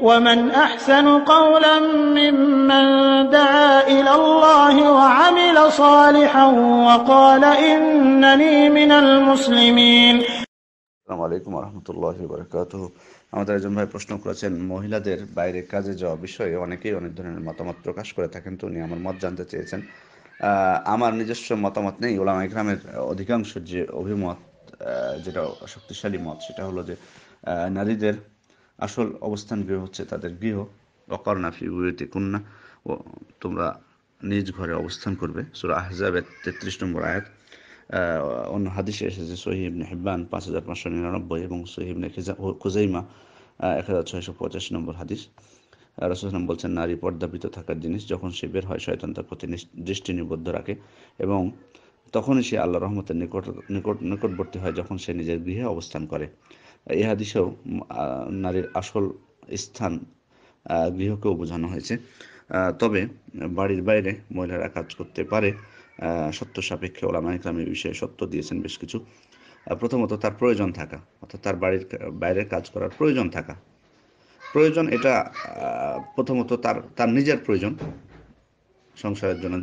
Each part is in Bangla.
ومن أحسن قولا ممن دعا إلى الله وعمل صالحا وقال إنني من المسلمين। আসসালামু আলাইকুম রহমতুল্লাহি বারাকাতুহু। আমাদের একজন ভাই প্রশ্ন করেছেন, মহিলাদের বাইরে কাজে যাওয়া বিষয়ে অনেকেই অনেক ধরনের মতামত প্রকাশ করে থাকেন, তো উনি আমার মত জানতে চেয়েছেন। আমার নিজস্ব মতামত নেই। উলামা ইকরামের অধিকাংশ যে অভিমত, যেটা শক্তিশালী মত, সেটা হলো যে নারীদের আসল অবস্থান গৃহ হচ্ছে তাদের গৃহ। ওয়াকারনা ফি বুয়ুতিকুন্না, ও তোমরা নিজ ঘরে অবস্থান করবে, সূরা আহজাবের 33 নম্বর আয়াত। অন্য হাদিসে এসেছে সহিহ ইবনে হিব্বান 5599 এবং সহিহ ইবনে খুজাইমা 1685 নম্বর হাদিস। রাসূল সাল্লাল্লাহু আলাইহি ওয়াসাল্লাম বলছেন, নারী পর্দাবৃত থাকার জিনিস। যখন সে বের হয়, শয়তান তার প্রতি দৃষ্টি নিবদ্ধ রাখে এবং তখনই সে আল্লাহর রহমতের নিকটবর্তী হয় যখন সে নিজের গৃহে অবস্থান করে। এই হাদিসেও নারীর আসল স্থান গৃহকেও বোঝানো হয়েছে। তবে বাড়ির বাইরে মহিলারা কাজ করতে পারে। সত্য সাপেক্ষে ওলামা ইকরাম এই বিষয়ে সত্য দিয়েছেন বেশ কিছু। প্রথমত তার প্রয়োজন থাকা, অর্থাৎ তার বাড়ির বাইরে কাজ করার প্রয়োজন থাকা। প্রয়োজন এটা প্রথমত তার তার নিজের প্রয়োজন, সংসারের জন্য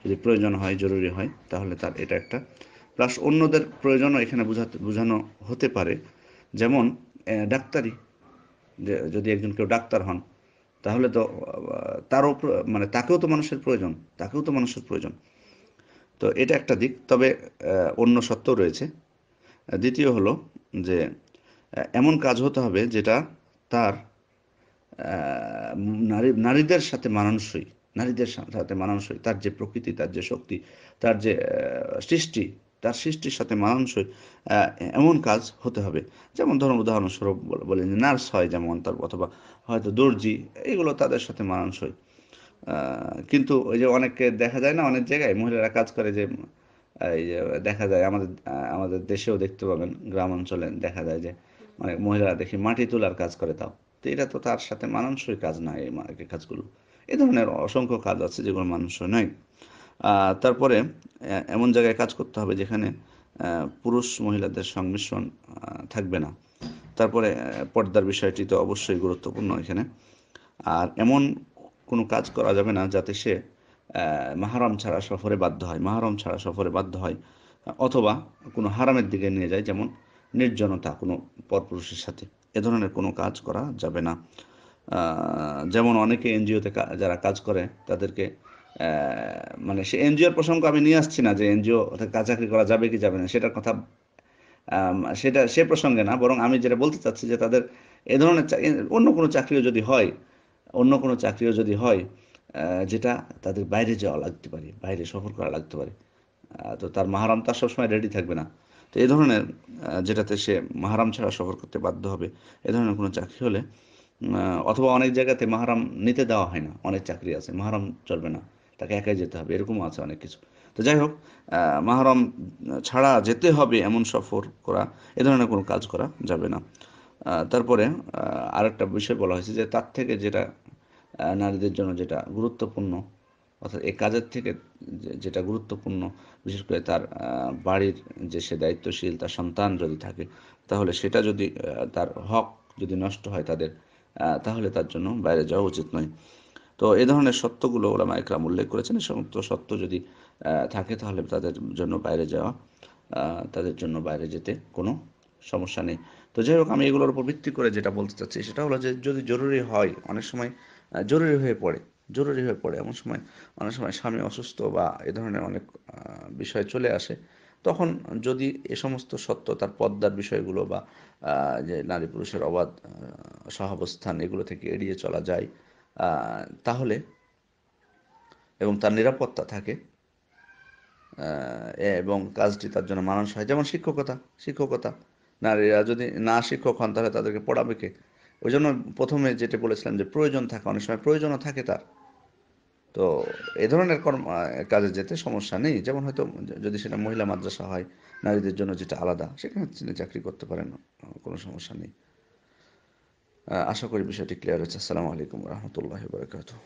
যদি প্রয়োজন হয়, জরুরি হয়, তাহলে তার এটা একটা। প্লাস অন্যদের প্রয়োজনও এখানে বোঝানো হতে পারে। যেমন ডাক্তারি, যদি একজন কেউ ডাক্তার হন, তাহলে তো তারও মানে তাকেও তো মানুষের প্রয়োজন, তাকেও তো মানুষের প্রয়োজন। তো এটা একটা দিক। তবে অন্য সত্ত্বেও রয়েছে। দ্বিতীয় হলো যে এমন কাজ হতে হবে যেটা তার নারীদের সাথে মানানসই, নারীদের সাথে মানানসই, তার যে প্রকৃতি, তার যে শক্তি, তার যে সৃষ্টি, তার সৃষ্টির সাথে মানানসই এমন কাজ হতে হবে। যেমন ধরুন, উদাহরণস্বরূপ বলেন যে নার্স হয় যেমন, তার অথবা হয়তো দর্জি, এগুলো তাদের সাথে মানানসই। কিন্তু ওই যে অনেককে দেখা যায় না, অনেক জায়গায় মহিলারা কাজ করে যে এই যে দেখা যায় আমাদের আমাদের দেশেও দেখতে পাবেন, গ্রাম অঞ্চলে দেখা যায় যে অনেক মহিলারা দেখি মাটি তোলার কাজ করে। তাও তো এটা তো তার সাথে মানানসই কাজ না, এই কাজগুলো। এই ধরনের অসংখ্য কাজ আছে যেগুলো মানানসই নয়। তারপরে এমন জায়গায় কাজ করতে হবে যেখানে পুরুষ মহিলাদের সংমিশ্রণ থাকবে না। তারপরে পর্দার বিষয়টি তো অবশ্যই গুরুত্বপূর্ণ এখানে। আর এমন কোনো কাজ করা যাবে না যাতে সে মাহরম ছাড়া সফরে বাধ্য হয়, মাহরম ছাড়া সফরে বাধ্য হয়, অথবা কোনো হারামের দিকে নিয়ে যায়, যেমন নির্জনতা কোনো পরপুরুষের সাথে। এ ধরনের কোনো কাজ করা যাবে না। যেমন অনেকে এনজিওতে যারা কাজ করে তাদেরকে মানে সে এনজিওর প্রসঙ্গ আমি নিয়ে আসছি না, যে এনজিও চাকরি করা যাবে কি যাবে না সেটার কথা, সেটা সে প্রসঙ্গে না, বরং আমি যেটা বলতে চাচ্ছি যে তাদের এ ধরনের অন্য কোনো চাকরিও যদি হয়, অন্য কোনো চাকরিও যদি হয় যেটা তাদের বাইরে যাওয়া লাগতে পারে, বাইরে সফর করা লাগতে পারে, তো তার মাহরাম তার সবসময় রেডি থাকবে না। তো এই ধরনের যেটাতে সে মাহরাম ছাড়া সফর করতে বাধ্য হবে, এ ধরনের কোনো চাকরি হলে, অথবা অনেক জায়গাতে মাহরাম নিতে দেওয়া হয় না, অনেক চাকরি আছে মাহরাম চলবে না, তাকে একাই যেতে হবে, এরকমও আছে অনেক কিছু। তো যাই হোক, মাহরাম ছাড়া যেতে হবে এমন সফর করা, এ ধরনের কোনো কাজ করা যাবে না। তারপরে আরেকটা বিষয় বলা হয়েছে যে তার থেকে যেটা নারীদের জন্য যেটা গুরুত্বপূর্ণ, অর্থাৎ এই কাজের থেকে যেটা গুরুত্বপূর্ণ, বিশেষ করে তার বাড়ির যে সে দায়িত্বশীল, তার সন্তান যদি থাকে, তাহলে সেটা যদি তার হক যদি নষ্ট হয় তাদের, তাহলে তার জন্য বাইরে যাওয়া উচিত নয়। তো এই ধরনের সত্যগুলো ওলামা ইকরাম উল্লেখ করেছেন। এই সমস্ত সত্য যদি থাকে, তাহলে তাদের জন্য বাইরে যাওয়া, তাদের জন্য বাইরে যেতে কোনো সমস্যা নেই। তো যাই হোক, আমি এগুলোর উপর ভিত্তি করে যেটা বলতে চাচ্ছি সেটা হলো যে যদি জরুরি হয়, অনেক সময় জরুরি হয়ে পড়ে, জরুরি হয়ে পড়ে এমন সময়, অনেক সময় স্বামী অসুস্থ বা এ ধরনের অনেক বিষয় চলে আসে, তখন যদি এ সমস্ত সত্য, তার পর্দার বিষয়গুলো বা যে নারী পুরুষের অবাধ সহাবস্থান, এগুলো থেকে এড়িয়ে চলা যায়, তাহলে, এবং তার নিরাপত্তা থাকে, এবং কাজটি তার জন্য মানানসই হয়। যেমন শিক্ষকতা, শিক্ষকতা নারীরা যদি না শিক্ষক হন তাহলে তাদেরকে পড়াবে কে? ওই জন্য প্রথমে যেটা বলেছিলাম যে প্রয়োজন থাকে, অনেক সময় প্রয়োজনও থাকে তার। তো এই ধরনের কাজে যেতে সমস্যা নেই। যেমন হয়তো যদি সেটা মহিলা মাদ্রাসা হয়, নারীদের জন্য যেটা আলাদা, সেখানে তিনি চাকরি করতে পারেন, কোনো সমস্যা নেই। আশা করি বিষয়টি ক্লিয়ার হচ্ছে। আসসালামু আলাইকুম রহমতুল্লাহ বারকাতুহ।